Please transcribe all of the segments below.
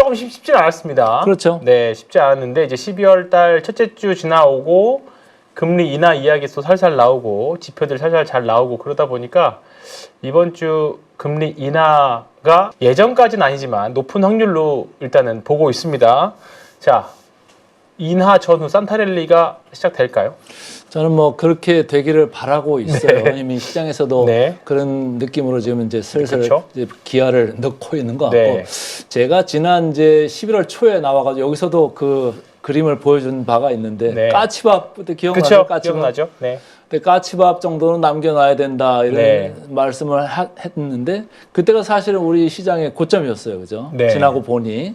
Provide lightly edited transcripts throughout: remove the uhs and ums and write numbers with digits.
조금 쉽지 않았습니다. 그렇죠. 네, 쉽지 않았는데 이제 12월 달 첫째 주 지나오고 금리 인하 이야기도 살살 나오고 지표들 살살 잘 나오고 그러다 보니까 이번 주 금리 인하가 예전까지는 아니지만 높은 확률로 일단은 보고 있습니다. 자, 인하 전후 산타랠리가 시작될까요? 저는 뭐 그렇게 되기를 바라고 있어요. 네. 이미 시장에서도 네. 그런 느낌으로 지금 이제 슬슬 그렇죠. 이제 기아를 넣고 있는 것 같고, 네. 제가 지난 이제 11월 초에 나와가지고 여기서도 그 그림을 보여준 바가 있는데, 네. 까치밥 그때 기억나요? 그렇죠. 까치밥. 기억나죠? 네. 근데 까치밥 정도는 남겨놔야 된다 이런 네. 말씀을 했는데, 그때가 사실은 우리 시장의 고점이었어요, 그죠? 네. 지나고 보니.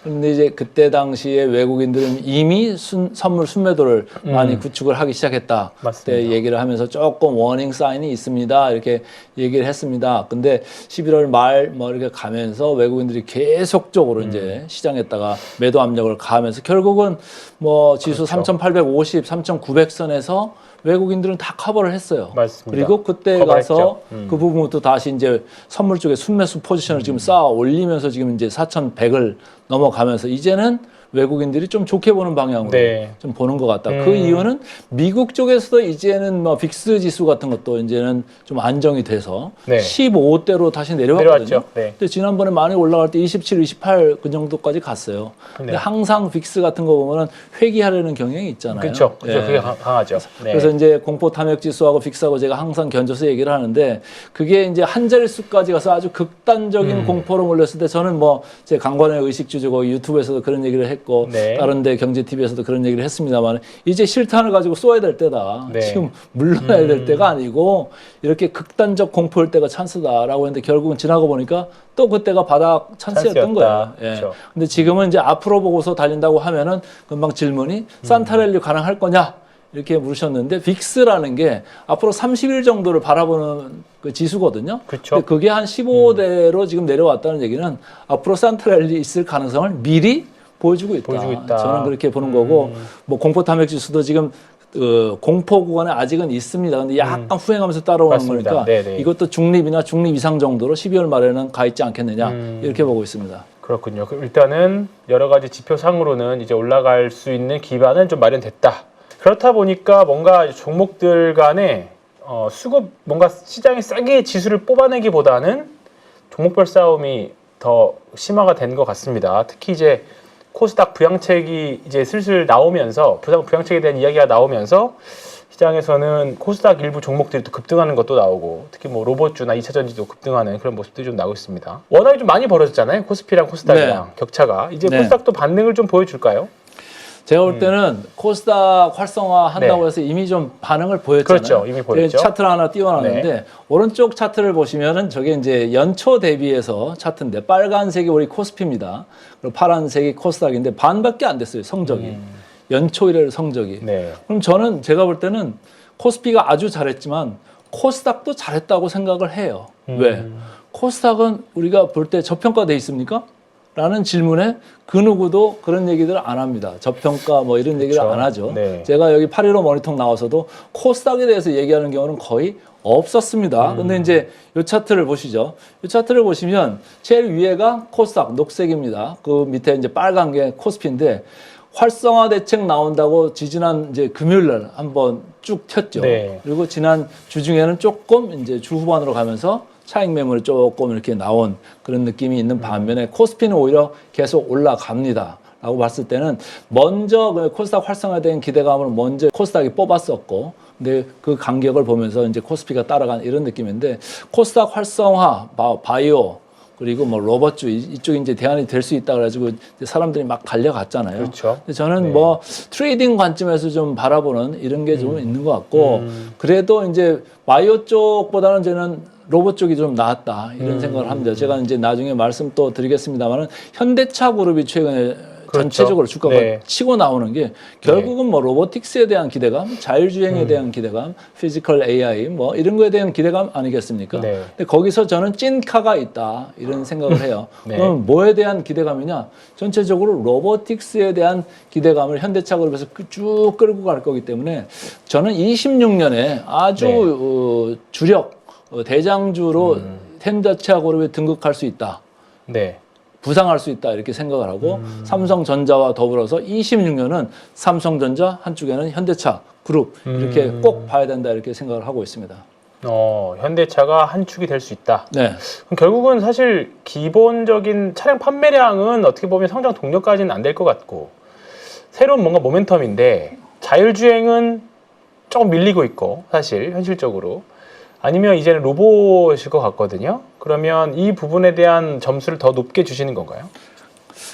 근데 이제 그때 당시에 외국인들은 이미 선물 순매도를 많이 구축을 하기 시작했다. 맞습니다. 그때 얘기를 하면서 조금 워닝 사인이 있습니다. 이렇게 얘기를 했습니다. 근데 11월 말 뭐 이렇게 가면서 외국인들이 계속적으로 이제 시장에다가 매도 압력을 가하면서 결국은 뭐 지수 그렇죠. 3,850, 3,900선에서 외국인들은 다 커버를 했어요. 맞습니다. 그리고 그때 커버했죠. 가서 그 부분부터 다시 이제 선물 쪽에 순매수 포지션을 지금 쌓아 올리면서 지금 이제 4,100을 넘어가면서 이제는 외국인들이 좀 좋게 보는 방향으로 네. 좀 보는 것 같다. 그 이유는 미국 쪽에서도 이제는 뭐 빅스 지수 같은 것도 이제는 좀 안정이 돼서 네. 15대로 다시 내려왔거든요. 내려왔죠. 네. 근데 지난번에 많이 올라갈 때 27, 28 그 정도까지 갔어요. 근데 네. 항상 빅스 같은 거 보면은 회귀하려는 경향이 있잖아요. 그렇죠. 예. 그게 강하죠. 네. 그래서 이제 공포 탐욕 지수하고 빅스하고 제가 항상 견줘서 얘기를 하는데, 그게 이제 한 자릿수까지 가서 아주 극단적인 공포로 몰렸을 때 저는 뭐 제 강관의 의식주제고 유튜브에서도 그런 얘기를 했고 네. 다른 데 경제 TV에서도 그런 얘기를 했습니다만, 이제 실탄을 가지고 쏘아야 될 때다. 네. 지금 물러나야 될 때가 아니고 이렇게 극단적 공포일 때가 찬스다라고 했는데, 결국은 지나고 보니까 또 그때가 바닥 찬스였던 거예요. 예. 그렇죠. 근데 지금은 이제 앞으로 보고서 달린다고 하면은 금방 질문이 산타랠리 가능할 거냐? 이렇게 물으셨는데, 빅스라는 게 앞으로 30일 정도를 바라보는 그 지수거든요. 그렇죠. 근데 그게 한 15대로 지금 내려왔다는 얘기는 앞으로 산타랠리 있을 가능성을 미리 보여주고 있다. 보여주고 있다. 저는 그렇게 보는 거고, 뭐 공포 탐욕 지수도 지금 공포 구간에 아직은 있습니다. 근데 약간 후행하면서 따라오는 맞습니다. 거니까 네네. 이것도 중립이나 중립 이상 정도로 12월 말에는 가 있지 않겠느냐 이렇게 보고 있습니다. 그렇군요. 그럼 일단은 여러 가지 지표상으로는 이제 올라갈 수 있는 기반은 좀 마련됐다. 그렇다 보니까 뭔가 종목들 간에 수급 뭔가 시장에 싸게 지수를 뽑아내기보다는 종목별 싸움이 더 심화가 된 것 같습니다. 특히 이제 코스닥 부양책이 이제 슬슬 나오면서 부양책에 대한 이야기가 나오면서 시장에서는 코스닥 일부 종목들이 또 급등하는 것도 나오고, 특히 뭐 로봇주나 2차전지도 급등하는 그런 모습들이 좀 나오고 있습니다. 워낙에 좀 많이 벌어졌잖아요. 코스피랑 코스닥이랑 격차가. 이제 네. 코스닥도 반등을 좀 보여줄까요? 제가 볼 때는 코스닥 활성화 한다고 해서 이미 좀 반응을 보였잖아요. 그렇죠. 이미 보였죠. 차트를 하나 띄워놨는데, 네. 오른쪽 차트를 보시면은 저게 이제 연초 대비해서 차트인데, 빨간색이 우리 코스피입니다. 그리고 파란색이 코스닥인데 반밖에 안 됐어요, 성적이. 연초 이래 성적이. 네. 그럼 저는 제가 볼 때는 코스피가 아주 잘했지만 코스닥도 잘했다고 생각을 해요. 왜? 코스닥은 우리가 볼 때 저평가돼 있습니까? 라는 질문에 그 누구도 그런 얘기들을 안 합니다. 저평가 뭐 이런 얘기를 그렇죠. 안 하죠. 네. 제가 여기 8.15 모니터 나와서도 코스닥에 대해서 얘기하는 경우는 거의 없었습니다. 근데 이제 이 차트를 보시죠. 이 차트를 보시면 제일 위에가 코스닥 녹색입니다. 그 밑에 이제 빨간 게 코스피인데, 활성화 대책 나온다고 지지난 이제 금요일 날 한번 쭉 튀었죠. 네. 그리고 지난 주중에는 조금 이제 주 후반으로 가면서 차익 매물이 조금 이렇게 나온 그런 느낌이 있는 반면에 코스피는 오히려 계속 올라갑니다. 라고 봤을 때는 먼저 그 코스닥 활성화된 기대감을 먼저 코스닥이 뽑았었고, 근데 그 간격을 보면서 이제 코스피가 따라간 이런 느낌인데, 코스닥 활성화, 바이오, 그리고 뭐 로봇주 이쪽이 이제 대안이 될 수 있다 그래가지고 사람들이 막 달려갔잖아요. 그렇죠. 근데 저는 네. 뭐 트레이딩 관점에서 좀 바라보는 이런 게 좀 있는 것 같고, 그래도 이제 바이오 쪽보다는 저는 로봇 쪽이 좀 나았다 이런 생각을 합니다. 제가 이제 나중에 말씀 또 드리겠습니다만은 현대차 그룹이 최근에 그렇죠. 전체적으로 주가가 네. 치고 나오는 게 결국은 뭐 로보틱스에 대한 기대감, 자율주행에 대한 기대감, 피지컬 AI 뭐 이런 거에 대한 기대감 아니겠습니까? 네. 근데 거기서 저는 찐카가 있다 이런 생각을 해요. 네. 그럼 뭐에 대한 기대감이냐? 전체적으로 로보틱스에 대한 기대감을 현대차 그룹에서 쭉 끌고 갈 거기 때문에 저는 26년에 아주 네. 주력 대장주로 현대차 그룹에 등극할 수 있다. 네. 부상할 수 있다 이렇게 생각을 하고 삼성전자와 더불어서 26년은 삼성전자 한쪽에는 현대차 그룹 이렇게 꼭 봐야 된다 이렇게 생각을 하고 있습니다. 현대차가 한 축이 될 수 있다. 네. 그럼 결국은 사실 기본적인 차량 판매량은 어떻게 보면 성장 동력까지는 안 될 것 같고 새로운 뭔가 모멘텀인데 자율주행은 조금 밀리고 있고 사실 현실적으로 아니면 이제는 로봇일 것 같거든요. 그러면 이 부분에 대한 점수를 더 높게 주시는 건가요?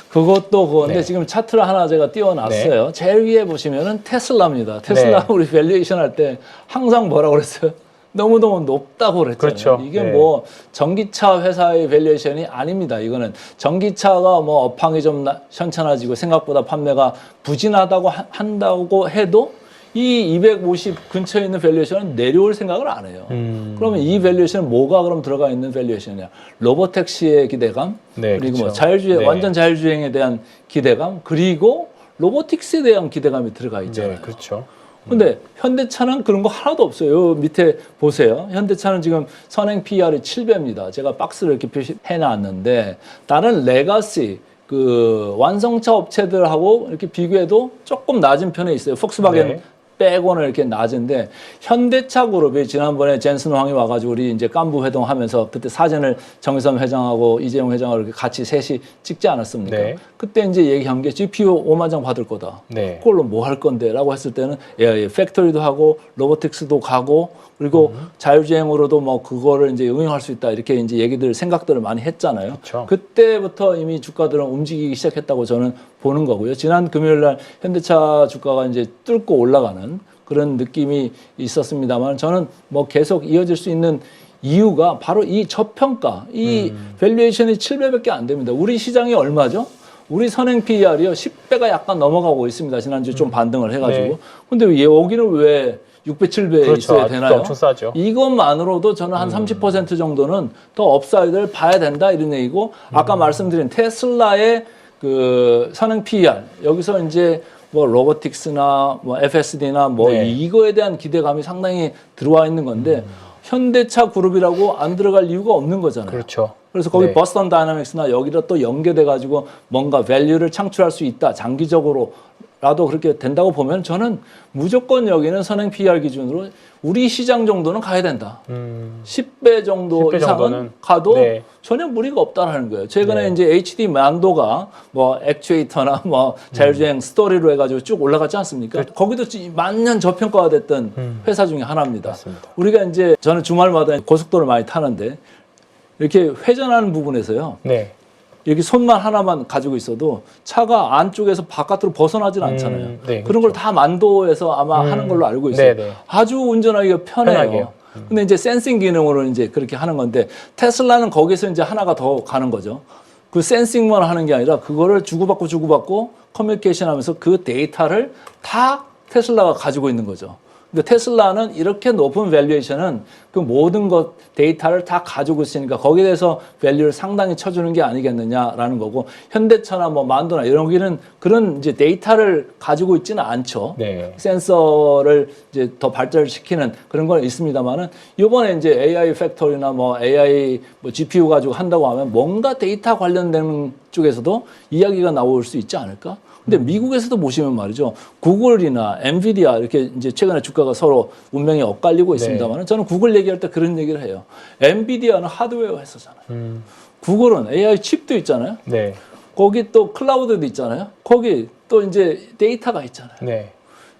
그것도 그건데 네. 지금 차트를 하나 제가 띄워놨어요. 제일 위에 보시면은 테슬라입니다. 테슬라 네. 우리 밸류에이션 할 때 항상 뭐라고 그랬어요? 너무너무 높다고 그랬잖아요. 그렇죠. 이게 네. 뭐 전기차 회사의 밸류에이션이 아닙니다. 이거는 전기차가 뭐 업황이 좀 현찮아지고 생각보다 판매가 부진하다고 한다고 해도 이 250 근처에 있는 밸류에이션은 내려올 생각을 안 해요. 그러면 이 밸류에이션은 뭐가 그럼 들어가 있는 밸류에이션이냐? 로보택시의 기대감, 네, 그리고 그렇죠. 뭐 자율주행, 네. 완전 자율주행에 대한 기대감, 그리고 로보틱스에 대한 기대감이 들어가 있잖아요. 네, 그렇죠. 근데 현대차는 그런 거 하나도 없어요. 요 밑에 보세요. 현대차는 지금 선행 PER이 7배입니다. 제가 박스를 이렇게 표시해 놨는데 다른 레가시 그 완성차 업체들하고 이렇게 비교해도 조금 낮은 편에 있어요. 폭스바겐 네. 빼고는 이렇게 낮은데 현대차 그룹이 지난번에 젠슨 황이 와가지고 우리 이제 깐부 회동하면서 그때 사진을 정의선 회장하고 이재용 회장하고 이렇게 같이 셋이 찍지 않았습니까? 네. 그때 이제 얘기한 게 GPU 5만 장 받을 거다. 네. 그걸로 뭐 할 건데라고 했을 때는 AI 팩토리도 하고 로보틱스도 가고 그리고 자율주행으로도 뭐 그거를 이제 응용할 수 있다 이렇게 이제 얘기들 생각들을 많이 했잖아요. 그렇죠. 그때부터 이미 주가들은 움직이기 시작했다고 저는 보는 거고요. 지난 금요일 날 현대차 주가가 이제 뚫고 올라가는 그런 느낌이 있었습니다만 저는 뭐 계속 이어질 수 있는 이유가 바로 이 저평가, 이 밸류에이션이 7배밖에 안 됩니다. 우리 시장이 얼마죠? 우리 선행 PER이요 10배가 약간 넘어가고 있습니다. 지난주에 좀 반등을 해가지고. 네. 근데 여기는 왜 6배, 7배 그렇죠. 있어야 아직도 되나요? 엄청 싸죠. 이것만으로도 저는 한 30% 정도는 더 업사이드를 봐야 된다 이런 얘기고 아까 말씀드린 테슬라의 그 선행 PER 여기서 이제 뭐 로보틱스나 뭐 FSD나 뭐 네. 이거에 대한 기대감이 상당히 들어와 있는 건데 현대차 그룹이라고 안 들어갈 이유가 없는 거잖아요. 그렇죠. 그래서 거기 네. 버스턴 다이나믹스나 여기다 또 연계돼 가지고 뭔가 밸류를 창출할 수 있다. 장기적으로라도 그렇게 된다고 보면 저는 무조건 여기는 선행 PER 기준으로 우리 시장 정도는 가야 된다. 10배 정도 10배 이상은 정도는? 가도 네. 전혀 무리가 없다라는 거예요. 최근에 네. 이제 HD 만도가 뭐 액추에이터나 뭐 자율주행 스토리로 해가지고 쭉 올라갔지 않습니까? 거기도 만년 저평가가 됐던 회사 중에 하나입니다. 맞습니다. 우리가 이제 저는 주말마다 고속도로를 많이 타는데 이렇게 회전하는 부분에서요. 네. 이렇게 손만 하나만 가지고 있어도 차가 안쪽에서 바깥으로 벗어나질 않잖아요. 네, 그런 걸 다 만도에서 아마 하는 걸로 알고 있어요. 네네. 아주 운전하기가 편해요. 편하게요. 근데 이제 센싱 기능으로 이제 그렇게 하는 건데 테슬라는 거기서 이제 하나가 더 가는 거죠. 그 센싱만 하는 게 아니라 그거를 주고받고 커뮤니케이션 하면서 그 데이터를 다 테슬라가 가지고 있는 거죠. 근데 테슬라는 이렇게 높은 밸류에이션은 그 모든 것 데이터를 다 가지고 있으니까 거기에 대해서 밸류를 상당히 쳐주는 게 아니겠느냐라는 거고 현대차나 뭐 만도나 이런 기는 그런 이제 데이터를 가지고 있지는 않죠. 네. 센서를 이제 더 발달시키는 그런 건 있습니다만은 이번에 이제 AI 팩토리나 뭐 AI 뭐 GPU 가지고 한다고 하면 뭔가 데이터 관련된 쪽에서도 이야기가 나올 수 있지 않을까? 근데 미국에서도 보시면 말이죠. 구글이나 엔비디아 이렇게 이제 최근에 주가가 서로 운명이 엇갈리고 있습니다만 저는 구글 얘기할 때 그런 얘기를 해요. 엔비디아는 하드웨어 회사잖아요. 구글은 AI 칩도 있잖아요. 네. 거기 또 클라우드도 있잖아요. 거기 또 이제 데이터가 있잖아요. 네.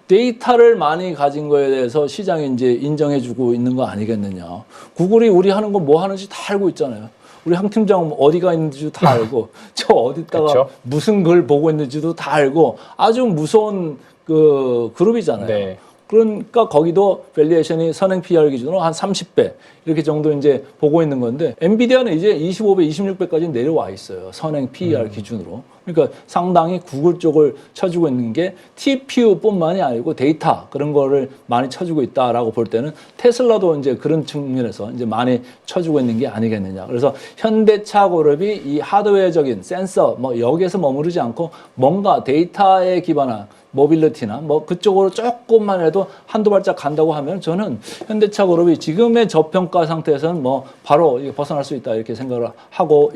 데이터를 많이 가진 거에 대해서 시장이 이제 인정해주고 있는 거 아니겠느냐. 구글이 우리 하는 거 뭐 하는지 다 알고 있잖아요. 우리 황 팀장 어디가 있는지도 다 알고 저 어디다가 그쵸? 무슨 글 보고 있는지도 다 알고 아주 무서운 그 그룹이잖아요. 네. 그러니까 거기도 밸류에이션이 선행 PER 기준으로 한 30배 이렇게 정도 이제 보고 있는 건데 엔비디아는 이제 25배, 26배까지 내려와 있어요. 선행 PER 기준으로. 그러니까 상당히 구글 쪽을 쳐주고 있는 게 TPU뿐만이 아니고 데이터 그런 거를 많이 쳐주고 있다라고 볼 때는 테슬라도 이제 그런 측면에서 이제 많이 쳐주고 있는 게 아니겠느냐. 그래서 현대차 그룹이 이 하드웨어적인 센서 뭐 여기에서 머무르지 않고 뭔가 데이터에 기반한 모빌리티나 뭐 그쪽으로 조금만 해도 한두 발짝 간다고 하면 저는 현대차 그룹이 지금의 저평가 상태에서는 뭐 바로 벗어날 수 있다 이렇게 생각을 하고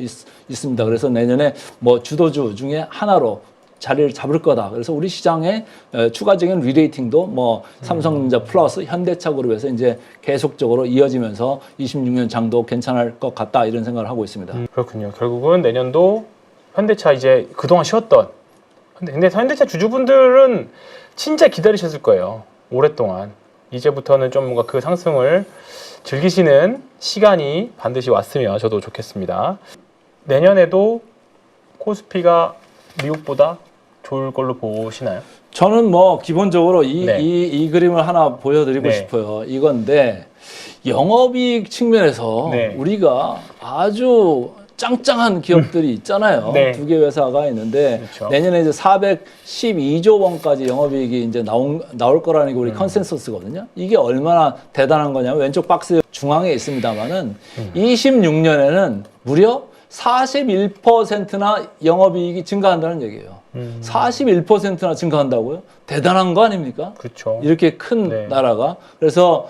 있습니다. 그래서 내년에 뭐 주도주 중에 하나로 자리를 잡을 거다. 그래서 우리 시장의 추가적인 리레이팅도 뭐 삼성전자 플러스 현대차 그룹에서 이제 계속적으로 이어지면서 26년 장도 괜찮을 것 같다 이런 생각을 하고 있습니다. 그렇군요. 결국은 내년도 현대차 이제 그동안 쉬었던 근데 현대차 주주분들은 진짜 기다리셨을 거예요. 오랫동안. 이제부터는 좀 뭔가 그 상승을 즐기시는 시간이 반드시 왔으면 저도 좋겠습니다. 내년에도 코스피가 미국보다 좋을 걸로 보시나요? 저는 뭐 기본적으로 네. 이 그림을 하나 보여드리고 네. 싶어요. 이건데 영업이익 측면에서 네. 우리가 아주 짱짱한 기업들이 있잖아요. 네. 두 개 회사가 있는데 그렇죠. 내년에 이제 412조 원까지 영업이익이 이제 나올 거라는 게 우리 컨센서스거든요. 이게 얼마나 대단한 거냐면 왼쪽 박스 중앙에 있습니다만은 26년에는 무려 41%나 영업이익이 증가한다는 얘기예요. 41%나 증가한다고요? 대단한 거 아닙니까? 그렇죠. 이렇게 큰 네. 나라가. 그래서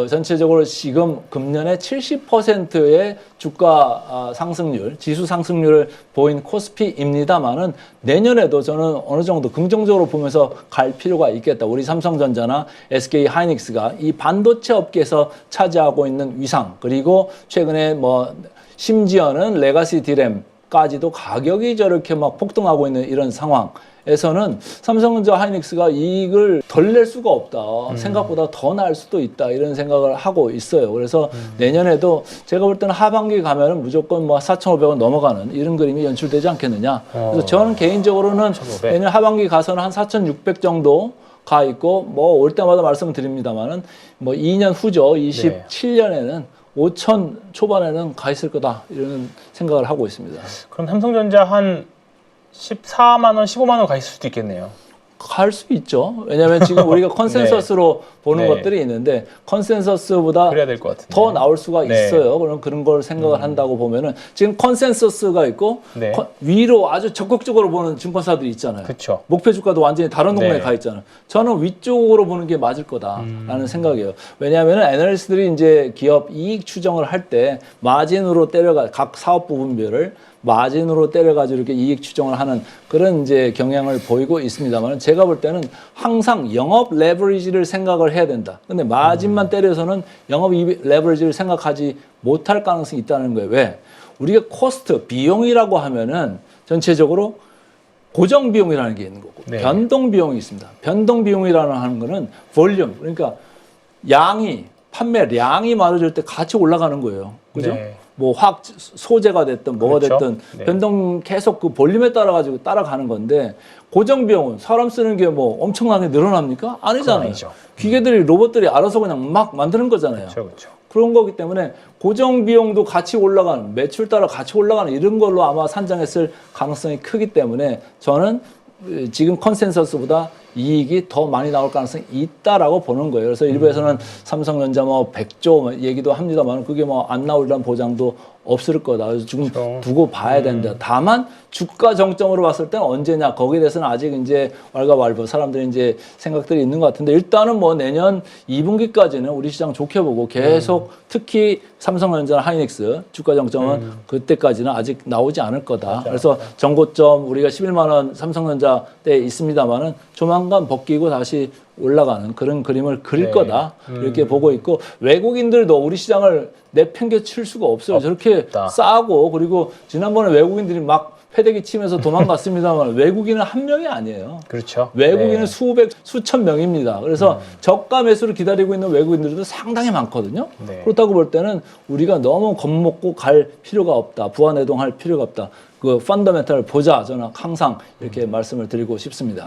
전체적으로 지금 금년에 70%의 주가 상승률, 지수 상승률을 보인 코스피입니다만은 내년에도 저는 어느 정도 긍정적으로 보면서 갈 필요가 있겠다. 우리 삼성전자나 SK 하이닉스가 이 반도체 업계에서 차지하고 있는 위상, 그리고 최근에 뭐 심지어는 레가시 디램까지도 가격이 저렇게 막 폭등하고 있는 이런 상황에서는 삼성전자 하이닉스가 이익을 덜 낼 수가 없다. 생각보다 더 날 수도 있다. 이런 생각을 하고 있어요. 그래서 내년에도 제가 볼 때는 하반기 가면은 무조건 뭐 4,500원 넘어가는 이런 그림이 연출되지 않겠느냐. 그래서 저는 개인적으로는 4,500. 내년 하반기 가서는 한 4,600 정도 가 있고 뭐 올 때마다 말씀드립니다만은 뭐 2년 후죠. 27년에는 5천 초반에는 가 있을 거다 이런 생각을 하고 있습니다. 그럼 삼성전자 한 14만 원, 15만 원 가 있을 수도 있겠네요. 갈 수 있죠. 왜냐하면 지금 우리가 컨센서스로 보는 네. 것들이 있는데 컨센서스보다 그래야 될 것 같은데. 더 나올 수가 네. 있어요. 그럼 그런 걸 생각을 한다고 보면은 지금 컨센서스가 있고 네. 위로 아주 적극적으로 보는 증권사들이 있잖아요. 그렇죠. 목표 주가도 완전히 다른 동네에 네. 가 있잖아요. 저는 위쪽으로 보는 게 맞을 거다라는 생각이에요. 왜냐하면 애널리스트들이 이제 기업 이익 추정을 할 때 마진으로 때려가 각 사업 부분별을 마진으로 때려가지고 이렇게 이익 추정을 하는 그런 이제 경향을 보이고 있습니다만 제가 볼 때는 항상 영업 레버리지를 생각을 해야 된다. 근데 마진만 때려서는 영업 레버리지를 생각하지 못할 가능성이 있다는 거예요. 왜? 우리가 코스트, 비용이라고 하면은 전체적으로 고정 비용이라는 게 있는 거고 네. 변동 비용이 있습니다. 변동 비용이라는 하는 거는 볼륨, 그러니까 판매량이 많아질 때 같이 올라가는 거예요. 그죠? 네. 뭐 소재가 됐든 뭐가 그렇죠. 됐든 네. 변동 계속 그 볼륨에 따라 가지고 따라가는 건데 고정 비용은 사람 쓰는 게 뭐 엄청나게 늘어납니까? 아니잖아요. 아니죠. 기계들이 로봇들이 알아서 그냥 막 만드는 거잖아요. 그렇죠, 그렇죠. 그런 거기 때문에 고정 비용도 같이 올라가는 매출 따라 같이 올라가는 이런 걸로 아마 산정했을 가능성이 크기 때문에 저는 지금 컨센서스보다 이익이 더 많이 나올 가능성이 있다라고 보는 거예요. 그래서 일부에서는 삼성전자 뭐 100조 얘기도 합니다만 그게 뭐 안 나오리란 보장도 없을 거다. 그래서 지금 그렇죠. 두고 봐야 된다. 다만 주가 정점으로 봤을 때는 언제냐 거기에 대해서는 아직 이제 왈가왈부 사람들이 이제 생각들이 있는 것 같은데 일단은 뭐 내년 2분기까지는 우리 시장 좋게 보고 계속 특히 삼성전자 하이닉스 주가 정점은 그때까지는 아직 나오지 않을 거다. 그래서 정고점 우리가 11만 원 삼성전자 때 있습니다만은 조만간 벗기고 다시 올라가는 그런 그림을 그릴 네. 거다 이렇게 보고 있고 외국인들도 우리 시장을 내팽개칠 수가 없어요. 저렇게 싸고 그리고 지난번에 외국인들이 막 패대기 치면서 도망갔습니다만 외국인은 한 명이 아니에요. 그렇죠. 외국인은 네. 수천 명입니다. 그래서 저가 매수를 기다리고 있는 외국인들도 상당히 많거든요. 네. 그렇다고 볼 때는 우리가 너무 겁먹고 갈 필요가 없다. 부안해동할 필요가 없다. 그 펀더멘탈을 보자. 저는 항상 이렇게 말씀을 드리고 싶습니다.